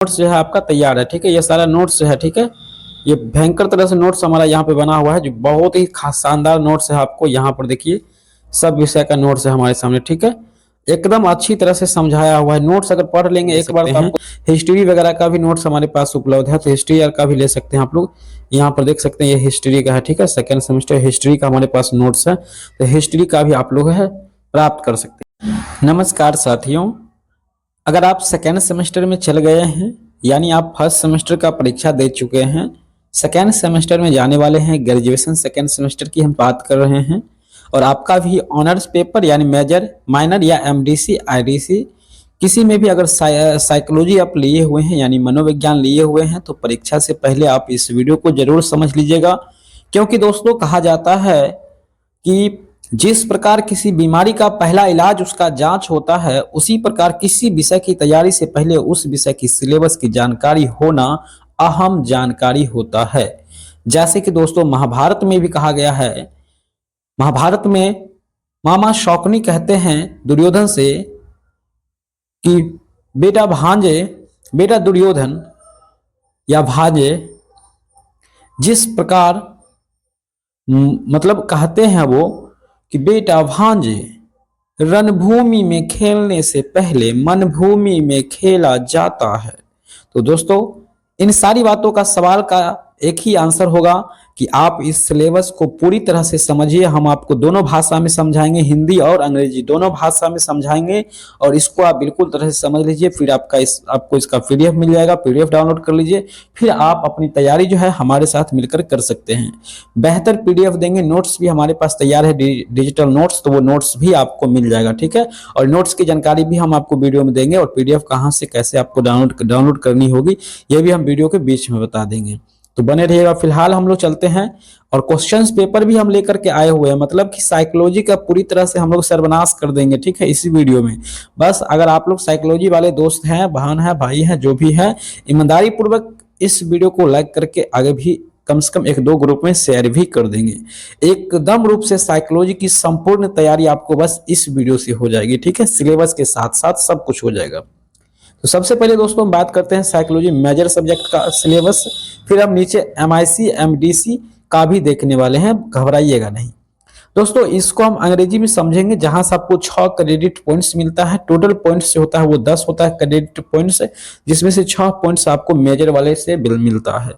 Notes जो है आपका तैयार है। ठीक है, ये सारा नोट्स है। ठीक है, ये भयंकर तरह से नोट्स हमारा यहाँ पे बना हुआ है, जो बहुत ही खास शानदार नोट्स है। आपको यहाँ पर देखिए सब विषय का नोट्स है हमारे सामने। ठीक है, एकदम अच्छी तरह से समझाया हुआ है। नोट्स अगर पढ़ लेंगे एक बार तो आपको हिस्ट्री वगैरह का भी नोट्स हमारे पास उपलब्ध है, तो हिस्ट्री का भी ले सकते हैं आप लोग। यहाँ पर देख सकते हैं ये हिस्ट्री का है। ठीक है, सेकेंड सेमेस्टर हिस्ट्री का हमारे पास नोट्स है, तो हिस्ट्री का भी आप लोग है प्राप्त कर सकते हैं। नमस्कार साथियों, अगर आप सेकेंड सेमेस्टर में चल गए हैं, यानी आप फर्स्ट सेमेस्टर का परीक्षा दे चुके हैं, सेकेंड सेमेस्टर में जाने वाले हैं, ग्रेजुएशन सेकेंड सेमेस्टर की हम बात कर रहे हैं, और आपका भी ऑनर्स पेपर यानी मेजर, माइनर या एमडीसी, आईडीसी किसी में भी अगर साइकोलॉजी आप लिए हुए हैं यानी मनोविज्ञान लिए हुए हैं, तो परीक्षा से पहले आप इस वीडियो को जरूर समझ लीजिएगा। क्योंकि दोस्तों कहा जाता है कि जिस प्रकार किसी बीमारी का पहला इलाज उसका जांच होता है, उसी प्रकार किसी विषय की तैयारी से पहले उस विषय की सिलेबस की जानकारी होना अहम जानकारी होता है। जैसे कि दोस्तों महाभारत में भी कहा गया है, महाभारत में मामा शौकनी कहते हैं दुर्योधन से कि बेटा भांजे, बेटा दुर्योधन या भांजे, जिस प्रकार मतलब कहते हैं वो कि बेटा भांजे, रणभूमि में खेलने से पहले मनभूमि में खेला जाता है। तो दोस्तों इन सारी बातों का सवाल का एक ही आंसर होगा कि आप इस सिलेबस को पूरी तरह से समझिए। हम आपको दोनों भाषा में समझाएंगे, हिंदी और अंग्रेजी दोनों भाषा में समझाएंगे, और इसको आप बिल्कुल तरह से समझ लीजिए। फिर आपको इसका पीडीएफ मिल जाएगा, पीडीएफ डाउनलोड कर लीजिए, फिर आप अपनी तैयारी जो है हमारे साथ मिलकर कर सकते हैं। बेहतर पीडीएफ देंगे, नोट्स भी हमारे पास तैयार है, डिजिटल नोट्स, तो वो नोट्स भी आपको मिल जाएगा। ठीक है, और नोट्स की जानकारी भी हम आपको वीडियो में देंगे, और पीडीएफ कहाँ से कैसे आपको डाउनलोड करनी होगी ये भी हम वीडियो के बीच में बता देंगे, तो बने रहिएगा। फिलहाल हम लोग चलते हैं, और क्वेश्चंस पेपर भी हम लेकर के आए हुए हैं, मतलब कि साइकोलॉजी का पूरी तरह से हम लोग सर्वनाश कर देंगे। ठीक है, इसी वीडियो में बस अगर आप लोग साइकोलॉजी वाले दोस्त हैं, बहन है, भाई हैं, जो भी है, ईमानदारी पूर्वक इस वीडियो को लाइक करके आगे भी कम से कम एक दो ग्रुप में शेयर भी कर देंगे। एकदम रूप से साइकोलॉजी की संपूर्ण तैयारी आपको बस इस वीडियो से हो जाएगी। ठीक है, सिलेबस के साथ साथ सब कुछ हो जाएगा। तो सबसे पहले दोस्तों हम बात करते हैं साइकोलॉजी मेजर सब्जेक्ट का सिलेबस, फिर हम नीचे एमआईसी एमडीसी का भी देखने वाले हैं, घबराइएगा नहीं दोस्तों। इसको हम अंग्रेजी में समझेंगे, जहां से आपको 6 क्रेडिट पॉइंट्स मिलता है। टोटल पॉइंट्स जो होता है वो 10 होता है क्रेडिट पॉइंट्स, जिसमें से 6 पॉइंट्स आपको मेजर वाले से मिलता है।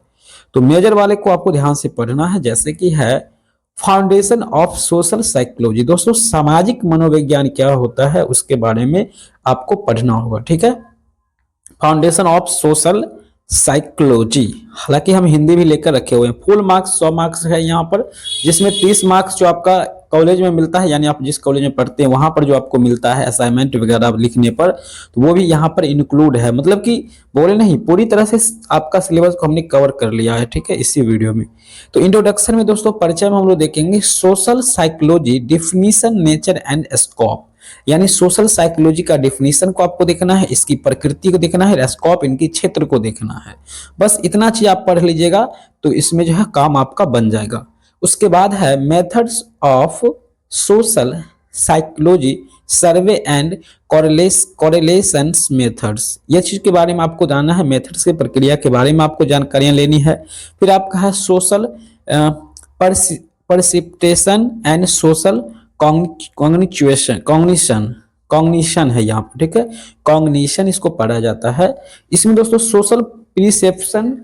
तो मेजर वाले को आपको ध्यान से पढ़ना है, जैसे कि है फाउंडेशन ऑफ सोशल साइकोलॉजी। दोस्तों सामाजिक मनोविज्ञान क्या होता है उसके बारे में आपको पढ़ना होगा। ठीक है, फाउंडेशन ऑफ सोशल साइकोलॉजी, हालांकि हम हिंदी भी लेकर रखे हुए हैं। फुल मार्क्स 100 मार्क्स है यहाँ पर, जिसमें 30 मार्क्स जो आपका कॉलेज में मिलता है, यानी आप जिस कॉलेज में पढ़ते हैं वहां पर जो आपको मिलता है असाइनमेंट वगैरह लिखने पर, तो वो भी यहाँ पर इंक्लूड है। मतलब कि बोले नहीं, पूरी तरह से आपका सिलेबस को हमने कवर कर लिया है। ठीक है, इसी वीडियो में। तो इंट्रोडक्शन में दोस्तों परिचय में हम लोग देखेंगे social psychology definition, nature and scope, यानी सोशल साइकोलॉजी का डिफिनीशन को आपको देखना है, इसकी प्रकृति को देखना है, स्कोप इनकी क्षेत्र को देखना है। बस इतना चीज आप पढ़ लीजिएगा तो इसमें जो है काम आपका बन जाएगा। उसके बाद है methods of social psychology, survey and correlations methods, ये चीज के बारे में आपको जानना है, मेथड्स की प्रक्रिया के बारे में आपको जानकारियां लेनी है। फिर आपका है सोशल परसिप्टेशन एंड सोशल कॉग्निशन है यहाँ पर। ठीक है, कॉग्निशन इसको पढ़ा जाता है। इसमें दोस्तों social perception,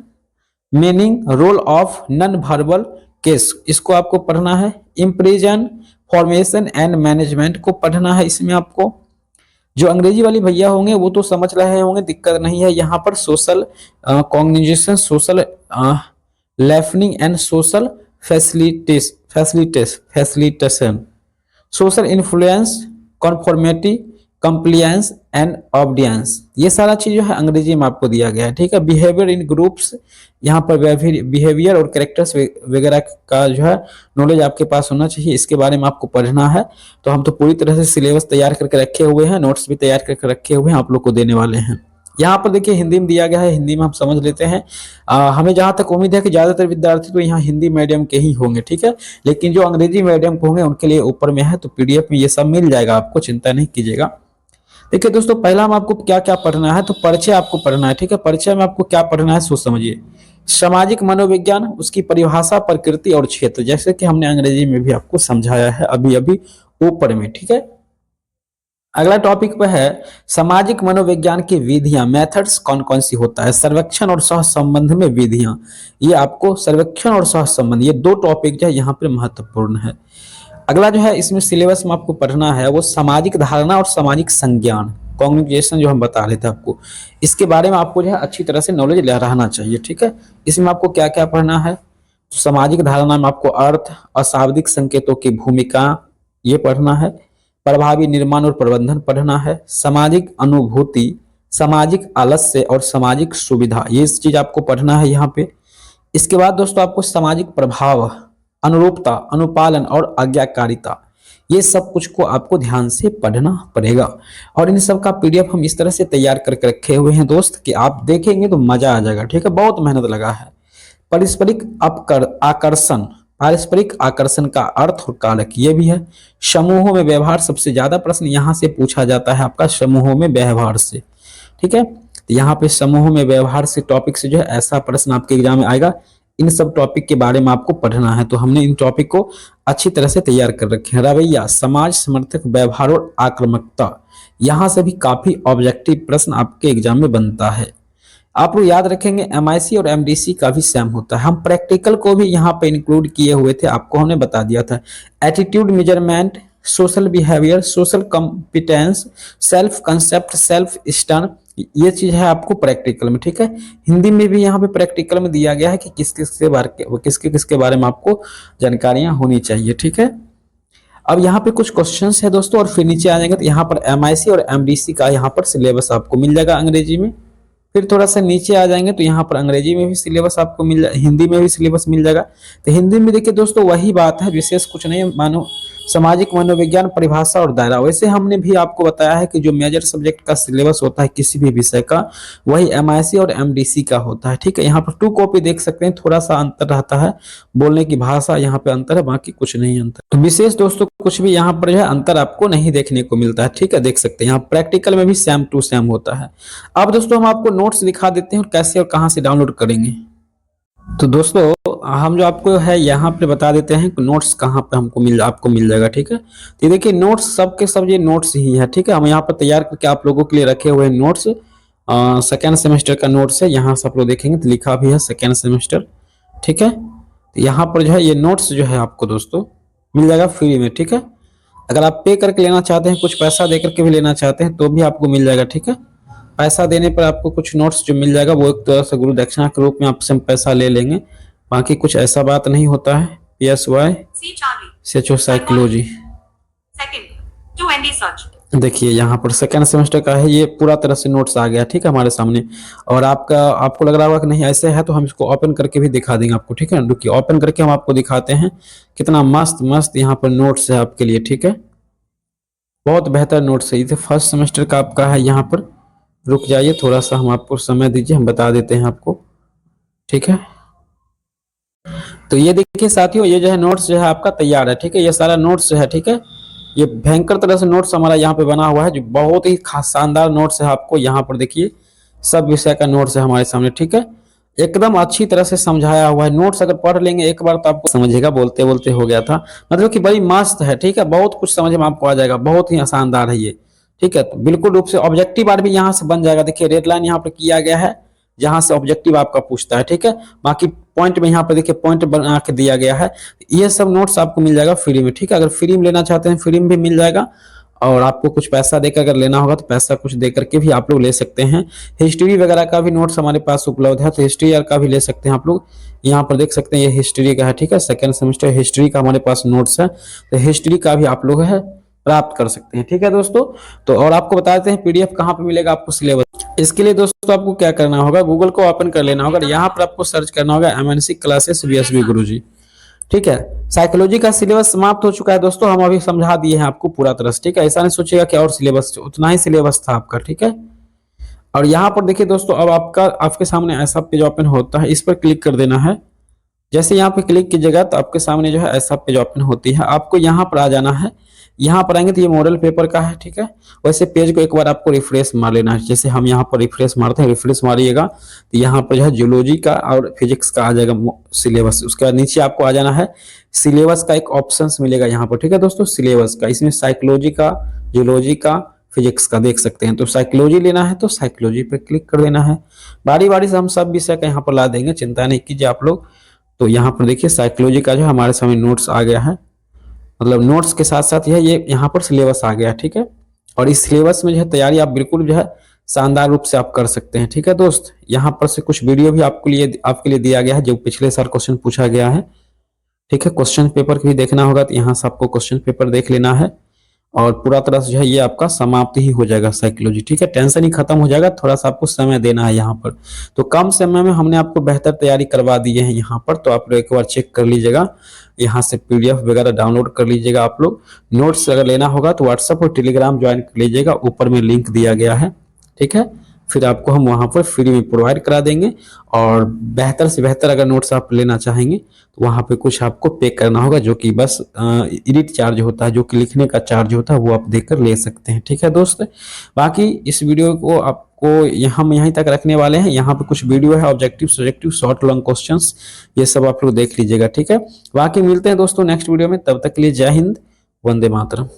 meaning, role of non verbal cues, इसको आपको पढ़ना है। इम्प्रेशन, फॉर्मेशन एंड मैनेजमेंट को पढ़ना है। इसमें आपको जो अंग्रेजी वाली भैया होंगे वो तो समझ रहे होंगे, दिक्कत नहीं है। यहाँ पर social cognition, social learning and social facilitation, social influence, conformity, compliance and obedience, ये सारा चीज जो है अंग्रेजी में आपको दिया गया है। ठीक है, बिहेवियर इन ग्रुप्स, यहाँ पर बिहेवियर और कैरेक्टर्स वगैरह का जो है नॉलेज आपके पास होना चाहिए, इसके बारे में आपको पढ़ना है। तो हम तो पूरी तरह से सिलेबस तैयार करके रखे हुए हैं, नोट्स भी तैयार करके रखे हुए हैं, आप लोग को देने वाले हैं। यहाँ पर देखिए हिंदी में दिया गया है, हिंदी में हम समझ लेते हैं। हमें जहां तक उम्मीद है कि ज्यादातर विद्यार्थी तो यहाँ हिंदी मीडियम के ही होंगे। ठीक है, लेकिन जो अंग्रेजी मीडियम के होंगे उनके लिए ऊपर में है, तो पीडीएफ में ये सब मिल जाएगा आपको, चिंता नहीं कीजिएगा। देखिए दोस्तों, पहला हम आपको क्या क्या पढ़ना है, तो परिचय आपको पढ़ना है, ठीक है। परिचय में आपको क्या पढ़ना है सोच समझिए। सामाजिक मनोविज्ञान, उसकी परिभाषा, प्रकृति और क्षेत्र, जैसे कि हमने अंग्रेजी में भी आपको समझाया है अभी अभी ऊपर में, ठीक है। अगला टॉपिक पे है सामाजिक मनोविज्ञान की विधियां, मेथड्स कौन कौन सी होता है। सर्वेक्षण और सह संबंध में विधियां, ये आपको सर्वेक्षण और सह संबंध, ये दो टॉपिक जो है यहाँ पर महत्वपूर्ण है। अगला जो है इसमें सिलेबस में आपको पढ़ना है वो सामाजिक धारणा और सामाजिक संज्ञान, कॉग्निजेशन जो हम बता रहे थे आपको, इसके बारे में आपको जो है अच्छी तरह से नॉलेज रहना चाहिए, ठीक है। इसमें आपको क्या क्या पढ़ना है, सामाजिक धारणा में आपको अर्थ, अशाब्दिक संकेतों की भूमिका, ये पढ़ना है। प्रभावी निर्माण और प्रबंधन पढ़ना है। सामाजिक अनुभूति, सामाजिक आलस्य और सामाजिक सुविधा, ये चीज आपको पढ़ना है यहाँ पे। इसके बाद दोस्तों आपको सामाजिक प्रभाव, अनुरूपता, अनुपालन और आज्ञाकारिता, ये सब कुछ को आपको ध्यान से पढ़ना पड़ेगा। और इन सब का पीडीएफ हम इस तरह से तैयार करके रखे हुए हैं दोस्त कि आप देखेंगे तो मजा आ जाएगा, ठीक है। बहुत मेहनत लगा है। पारस्परिक आकर्षण, पारस्परिक आकर्षण का अर्थ और कारक, ये भी है। समूहों में व्यवहार, सबसे ज्यादा प्रश्न यहाँ से पूछा जाता है आपका समूहों में व्यवहार से, ठीक है। तो यहाँ पे समूहों में व्यवहार से टॉपिक से जो है ऐसा प्रश्न आपके एग्जाम में आएगा। इन सब टॉपिक के बारे में आपको पढ़ना है, तो हमने इन टॉपिक को अच्छी तरह से तैयार कर रखे हैं। रवैया, समाज समर्थक व्यवहार और आक्रामकता, यहाँ से भी काफी ऑब्जेक्टिव प्रश्न आपके एग्जाम में बनता है। आप लोग याद रखेंगे एमआईसी और एमडीसी का भी सेम होता है। हम प्रैक्टिकल को भी यहाँ पे इंक्लूड किए हुए थे, आपको हमने बता दिया था। Attitude measurement, social behaviour, social competence, self concept, self stern, ये चीज है आपको प्रैक्टिकल में, ठीक है। हिंदी में भी यहाँ पे प्रैक्टिकल में दिया गया है कि किसके किसके बारे में आपको जानकारियां होनी चाहिए, ठीक है। अब यहाँ पे कुछ क्वेश्चंस है दोस्तों, और फिर नीचे आ जाएंगे तो यहाँ पर एमआईसी और एमडीसी का यहाँ पर सिलेबस आपको मिल जाएगा अंग्रेजी में। फिर थोड़ा सा नीचे आ जाएंगे तो यहाँ पर अंग्रेजी में भी सिलेबस आपको मिल जाए, हिंदी में भी सिलेबस मिल जाएगा। तो हिंदी में देखिए दोस्तों वही बात है, विशेष कुछ नहीं, मानो सामाजिक मनोविज्ञान, परिभाषा और दायरा। वैसे हमने भी आपको बताया है कि जो मेजर सब्जेक्ट का सिलेबस होता है किसी भी विषय का, वही एमआईसी और एमडीसी का होता है, ठीक है। यहाँ पर 2 कॉपी देख सकते हैं, थोड़ा सा अंतर रहता है, बोलने की भाषा यहाँ पे अंतर है, बाकी कुछ नहीं अंतर। तो विशेष दोस्तों कुछ भी यहाँ पर जो है अंतर आपको नहीं देखने को मिलता है, ठीक है। देख सकते हैं यहाँ प्रैक्टिकल में भी सेम टू सेम होता है। अब दोस्तों हम आपको नोट्स दिखा देते हैं और कैसे और कहाँ से डाउनलोड करेंगे। तो दोस्तों हम जो आपको है यहाँ पे बता देते हैं कि नोट्स कहाँ पे आपको मिल जाएगा, ठीक है। तो ये देखिए नोट्स सब के सब ये नोट्स ही है, ठीक है। हम यहाँ पर तैयार करके आप लोगों के लिए रखे हुए हैं नोट्स। सेकेंड सेमेस्टर का नोट्स है, यहाँ से आप लोग देखेंगे तो लिखा भी है सेकेंड सेमेस्टर, ठीक है। तो यहाँ पर जो है ये नोट्स जो है आपको दोस्तों मिल जाएगा फ्री में, ठीक है। अगर आप पे करके लेना चाहते हैं, कुछ पैसा दे करके भी लेना चाहते हैं तो भी आपको मिल जाएगा, ठीक है। पैसा देने पर आपको कुछ नोट्स जो मिल जाएगा वो एक तरह से गुरु दक्षिणा के रूप में आपसे हम पैसा ले लेंगे, बाकी कुछ ऐसा बात नहीं होता है। PSY CHO साइकोलॉजी, देखिए यहाँ पर सेकेंड सेमेस्टर का है, ये पूरा तरह से नोट्स आ गया, ठीक है, हमारे सामने। और आपको लग रहा होगा कि नहीं ऐसे है, तो हम इसको ओपन करके भी दिखा देंगे आपको, ठीक है। रुकिए ओपन करके हम आपको दिखाते हैं कितना मस्त मस्त यहाँ पर नोट्स है आपके लिए, ठीक है। बहुत बेहतर नोट्स है, ये फर्स्ट सेमेस्टर का आपका है। यहाँ पर रुक जाइए थोड़ा सा, हम आपको समय दीजिए, हम बता देते हैं आपको, ठीक है। तो ये देखिए साथियों, ये जो है नोट्स जो है आपका तैयार है, ठीक है। ये सारा नोट्स है, ठीक है। ये भयंकर तरह से नोट्स हमारा यहाँ पे बना हुआ है, जो बहुत ही खास शानदार नोट्स है। आपको यहाँ पर देखिए सब विषय का नोट्स है हमारे सामने, ठीक है। एकदम अच्छी तरह से समझाया हुआ है। नोट्स अगर पढ़ लेंगे एक बार तो आपको समझेगा, बोलते बोलते हो गया था, मतलब कि बड़ी मस्त है, ठीक है। बहुत कुछ समझ में आपको आ जाएगा, बहुत ही शानदार है ये, ठीक है। तो बिल्कुल रूप से ऑब्जेक्टिव बार भी यहाँ से बन जाएगा। देखिए रेड लाइन यहाँ पर किया गया है, जहां से ऑब्जेक्टिव आपका पूछता है, ठीक है। बाकी पॉइंट में यहाँ पर देखिए पॉइंट बना के दिया गया है। ये सब नोट्स आपको मिल जाएगा फ्री में, ठीक है। अगर फ्री में लेना चाहते हैं फ्री में भी मिल जाएगा, और आपको कुछ पैसा देकर अगर लेना होगा तो पैसा कुछ दे करके भी आप लोग ले सकते हैं। हिस्ट्री वगैरह का भी नोट्स हमारे पास उपलब्ध है, तो हिस्ट्री का भी ले सकते हैं आप लोग। यहाँ पर देख सकते हैं ये हिस्ट्री का है, ठीक है। सेकेंड सेमेस्टर हिस्ट्री का हमारे पास नोट्स है, तो हिस्ट्री का भी आप लोग है प्राप्त कर सकते हैं, ठीक है दोस्तों। तो और आपको बता देते हैं पीडीएफ कहाँ पे मिलेगा आपको सिलेबस। इसके लिए दोस्तों आपको क्या करना होगा, गूगल को ओपन कर लेना होगा, यहाँ पर आपको सर्च करना होगा MNC क्लासेस VSB गुरुजी, ठीक है। साइकोलॉजी का सिलेबस समाप्त हो चुका है दोस्तों, हम अभी समझा दिए हैं आपको पूरा तरह से, ठीक है। ऐसा नहीं सोचिएगा कि और सिलेबस, उतना ही सिलेबस था आपका, ठीक है। और यहाँ पर देखिए दोस्तों, अब आपके सामने ऐसा पेज ओपन होता है, इस पर क्लिक कर देना है। जैसे यहाँ पे क्लिक कीजिएगा तो आपके सामने जो है ऐसा पेज ओपन होती है। आपको यहाँ पर आ जाना है, यहाँ पर आएंगे तो ये मॉडल पेपर का है, ठीक है। वैसे पेज को एक बार आपको रिफ्रेश मार लेना है, जैसे हम यहाँ पर रिफ्रेश मारते हैं, रिफ्रेश मारिएगा तो यहाँ पर जो है जियोलॉजी का और फिजिक्स का आ जाएगा सिलेबस। उसके बाद नीचे आपको आ जाना है, सिलेबस का एक ऑप्शन मिलेगा यहाँ पर, ठीक है दोस्तों, सिलेबस का। इसमें साइकोलॉजी का, जियोलॉजी का, फिजिक्स का देख सकते हैं। तो साइकोलॉजी लेना है तो साइकोलॉजी पे क्लिक कर देना है। बारी बारी से हम सब विषय का यहाँ पर ला देंगे, चिंता नहीं कीजिए आप लोग। तो यहाँ पर देखिए साइकोलॉजी का जो हमारे सामने नोट्स आ गया है, मतलब नोट्स के साथ साथ ये यहाँ पर सिलेबस आ गया, ठीक है। और इस सिलेबस में जो है तैयारी आप बिल्कुल जो है शानदार रूप से आप कर सकते हैं, ठीक है दोस्त। यहाँ पर से कुछ वीडियो भी आपके लिए दिया गया है जो पिछले साल क्वेश्चन पूछा गया है, ठीक है। क्वेश्चन पेपर भी देखना होगा तो यहाँ से आपको क्वेश्चन पेपर देख लेना है और पूरा तरह से जो है ये आपका समाप्त ही हो जाएगा साइकोलॉजी, ठीक है। टेंशन ही खत्म हो जाएगा, थोड़ा सा आपको समय देना है यहाँ पर। तो कम समय में हमने आपको बेहतर तैयारी करवा दी है यहाँ पर, तो आप लोग एक बार चेक कर लीजिएगा। यहाँ से पीडीएफ वगैरह डाउनलोड कर लीजिएगा आप लोग। नोट्स अगर लेना होगा तो व्हाट्सएप और टेलीग्राम ज्वाइन कर लीजिएगा, ऊपर में लिंक दिया गया है, ठीक है। फिर आपको हम वहाँ पर फ्री में प्रोवाइड करा देंगे। और बेहतर से बेहतर अगर नोट्स आप लेना चाहेंगे तो वहाँ पे कुछ आपको पे करना होगा, जो कि बस एडिट चार्ज होता है, जो कि लिखने का चार्ज होता है, वो आप देकर ले सकते हैं, ठीक है दोस्त। बाकी इस वीडियो को आपको हम यहीं तक रखने वाले हैं। यहाँ पे कुछ वीडियो है, objective, subjective, short long questions, ये सब आप लोग देख लीजिएगा, ठीक है। बाकी मिलते हैं दोस्तों नेक्स्ट वीडियो में, तब तक के लिए जय हिंद, वंदे मातरम।